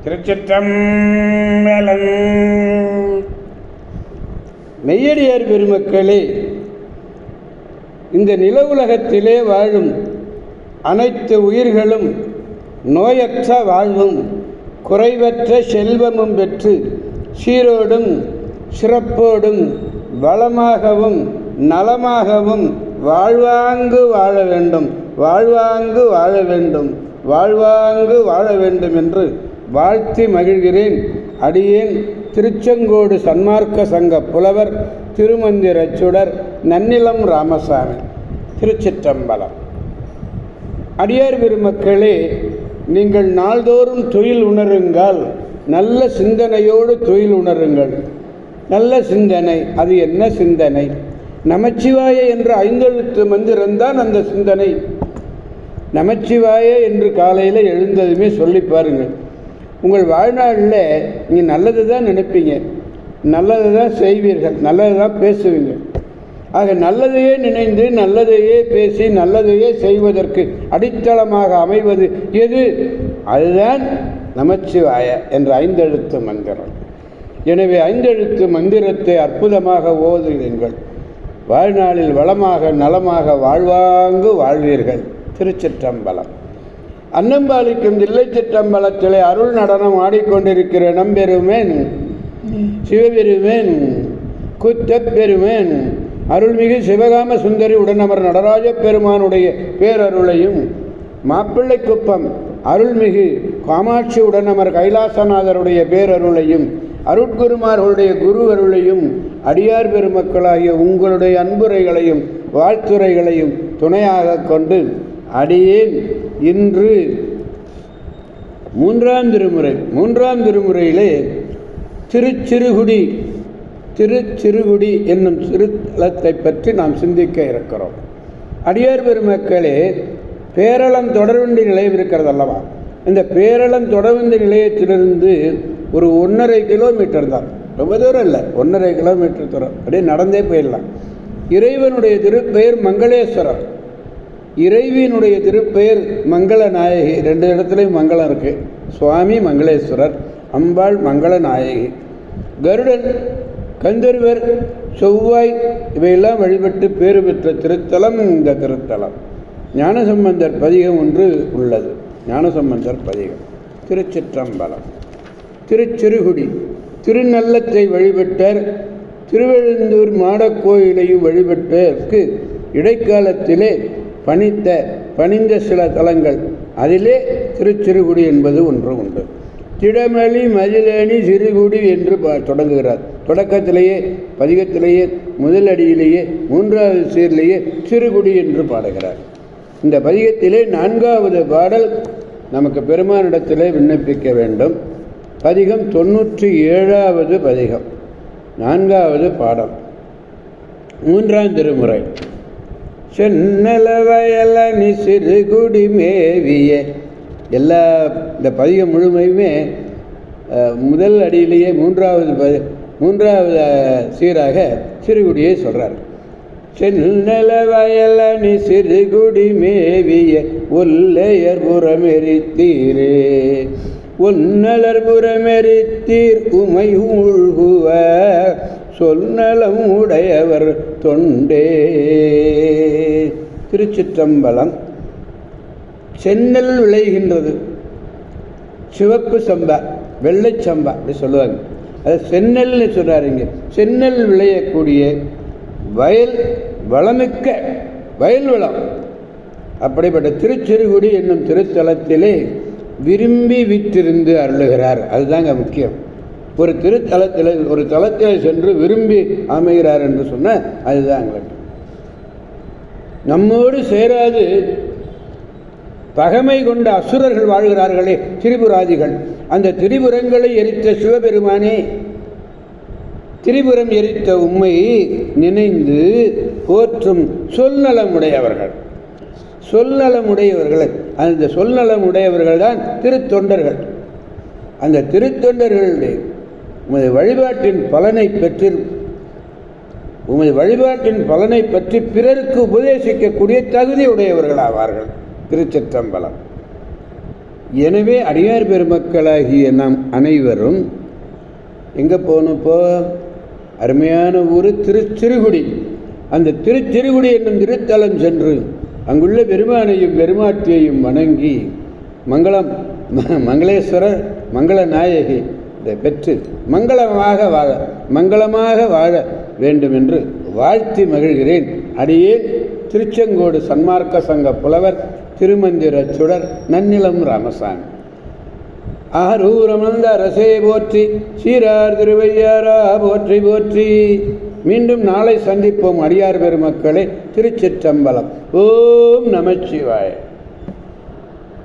திருச்சிற்றம்பலம். மெய்யடியார் பெருமக்களே, இந்த நில உலகத்திலே வாழும் அனைத்து உயிர்களும் நோயற்ற வாழ்வும் குறைவற்ற செல்வமும் பெற்று சீரோடும் சிறப்போடும் வளமாகவும் நலமாகவும் வாழ்வாங்கு வாழ வேண்டும், வாழ்வாங்கு வாழ வேண்டும், வாழ்வாங்கு வாழ வேண்டும் என்று வாழ்த்தி மகிழ்கிறேன். அடியேன் திருச்செங்கோடு சன்மார்க்க சங்க புலவர் திருமந்திர சுடர் நன்னிலம் ராமசாமி. திருச்சிற்றம்பலம். அடியார் பெருமக்களே, நீங்கள் நாள்தோறும் தொழில் உணருங்கள், நல்ல சிந்தனையோடு தொழில் உணருங்கள். நல்ல சிந்தனை, அது என்ன சிந்தனை? நமச்சிவாய என்ற 5 எழுத்து மந்திரம்தான் அந்த சிந்தனை. நமச்சிவாய என்று காலையில் எழுந்ததுமே சொல்லி பாருங்கள். உங்கள் வாழ்நாளில் நீங்கள் நல்லது தான் நினைப்பீங்க, நல்லது தான் செய்வீர்கள், நல்லது தான் பேசுவீங்க. ஆக நல்லதையே நினைந்து நல்லதையே பேசி நல்லதையே செய்வதற்கு அடித்தளமாக அமைவது எது? அதுதான் நமச்சிவாய என்ற 5 எழுத்து மந்திரம். எனவே 5 எழுத்து மந்திரத்தை அற்புதமாக ஓதுகிறீர்கள். வாழ்நாளில் வளமாக நலமாக வாழ்வாங்கு வாழ்வீர்கள். திருச்சிற்றம்பலம். அன்னம்பாலிக்கும் தில்லை சிற்றம்பலத்திலே அருள் நடனம் ஆடிக்கொண்டிருக்கிற நம்பெருமேன் சிவபெருமேன் குத்தப்பெருமேன் அருள்மிகு சிவகாம சுந்தரி உடனமர் நடராஜ பெருமானுடைய பேரருளையும், மாப்பிள்ளைக்குப்பம் அருள்மிகு காமாட்சி உடனமர் கைலாசநாதருடைய பேரருளையும், அருட்குருமார்களுடைய குரு அருளையும், அடியார் பெருமக்களாகிய உங்களுடைய அன்புரைகளையும் வாழ்த்துரைகளையும் துணையாக கொண்டு அடியேன் இன்று 3ஆம் திருமுறையிலே திருச்சிறுகுடி என்னும் திருத்தலத்தை பற்றி நாம் சிந்திக்க இருக்கிறோம். அடியார் பெருமக்களே, பேரளம் தொடர்வண்டி நிலையம் இருக்கிறது அல்லவா? இந்த பேரளம் தொடர்வண்டி நிலையத்திலிருந்து ஒரு 1.5 கிலோமீட்டர் தான், ரொம்ப தூரம் இல்லை, 1.5 கிலோமீட்டர் தூரம், அப்படியே நடந்தே போயிடலாம். இறைவனுடைய திருப்பெயர் மங்களேஸ்வரர், இறைவியினுடைய திருப்பெயர் மங்களநாயகி. 2 இடத்துலையும் மங்களம் இருக்குது. சுவாமி மங்களேஸ்வரர், அம்பாள் மங்களநாயகி. கருடன், கந்தர்வர், செவ்வாய் இவையெல்லாம் வழிபட்டு பேறு பெற்ற திருத்தலம் இந்த திருத்தலம். ஞானசம்பந்தர் பதிகம் ஒன்று உள்ளது, ஞானசம்பந்தர் பதிகம். திருச்சிற்றம்பலம். திருச்சிறுகுடி திருநல்லத்தை வழிபட்டார். திருவெழுந்தூர் மாடக்கோயிலையும் வழிபட்டதற்கு இடைக்காலத்திலே பணிந்த சில தலங்கள், அதிலே திருச்சிறுகுடி என்பது ஒன்று உண்டு. திடமலி மதிலேணி சிறுகுடி என்று தொடங்குகிறார். தொடக்கத்திலேயே பதிகத்திலேயே முதல் அடியிலேயே 3வது சீரிலேயே சிறுகுடி என்று பாடுகிறார். இந்த பதிகத்திலே 4வது பாடல் நமக்கு பெருமானிடத்திலே விண்ணப்பிக்க வேண்டும். பதிகம் 97வது பதிகம், 4வது பாடல், 3ஆம் திருமுறை. சென்னல வயலனி சிறுகுடி மேவிய. எல்லா இந்த பதிகம் முழுமையுமே முதல் அடியிலேயே 3வது சீராக சிறுகுடியை சொல்கிறார். சென்னல வயலனி சிறுகுடி மேவிய ஒல்லையர் புறமெரித்தீரே, ஒன்னலர் புறமெரித்தீர் உமை உள்குவ சொன்னலம் உடையவர் தொண்டே. திருச்சிற்றம்பலம். சென்னல் விளைகின்றது, சிவப்பு சம்பா, வெள்ளை சம்பா அப்படி சொல்லுவாங்க. அது சென்னல்னு சொல்கிறாருங்க. சென்னல் விளையக்கூடிய வயல், வளமிக்க வயல் வளம். அப்படிப்பட்ட திருச்சிறுகுடி என்னும் திருத்தலத்திலே விரும்பி விற்றிருந்து அருளுகிறார். அதுதாங்க முக்கியம். ஒரு திருத்தலத்தில், ஒரு தலத்தில் சென்று விரும்பி அமைகிறார் என்று சொன்னால் அதுதான். நம்மோடு சேராது பகைமை கொண்ட அசுரர்கள் வாழ்கிறார்களே, திரிபுராதிகள். அந்த திரிபுரங்களை எரித்த சிவபெருமானே, திரிபுரம் எரித்த உம்மை நினைந்து போற்றும் சொல்நலமுடையவர்கள். அந்த சொல்நலமுடையவர்கள் தான் திருத்தொண்டர்கள். அந்த திருத்தொண்டர்களுடைய உமது வழிபாட்டின் பலனை பற்றி பிறருக்கு உபதேசிக்கக்கூடிய தகுதி உடையவர்கள் ஆவார்கள். திருச்சிற்றம்பலம். எனவே அடியார் பெருமக்களாகிய நாம் அனைவரும் எங்கே போகணும்? இப்போ அருமையான ஊர் திருச்சிறுகுடி. அந்த திருச்சிறுகுடி என்னும் திருத்தலம் சென்று அங்குள்ள பெருமானையும் பெருமாட்டியையும் வணங்கி மங்களேஸ்வரர் மங்கள நாயகி இதை பெற்று மங்களமாக வாழ வேண்டும் என்று வாழ்த்தி மகிழ்கிறேன். அடியேன் திருச்செங்கோடு சன்மார்க்க சங்க புலவர் திருமந்திர சுடர் நன்னிலம் ராமசாமி. ஆரூரமந்த அரசே போற்றி, சீரார் திருவையாரா போற்றி போற்றி. மீண்டும் நாளை சந்திப்போம் அடியார் பெருமக்களே. திருச்சிற்றம்பலம். ஓம் நமச்சிவாய.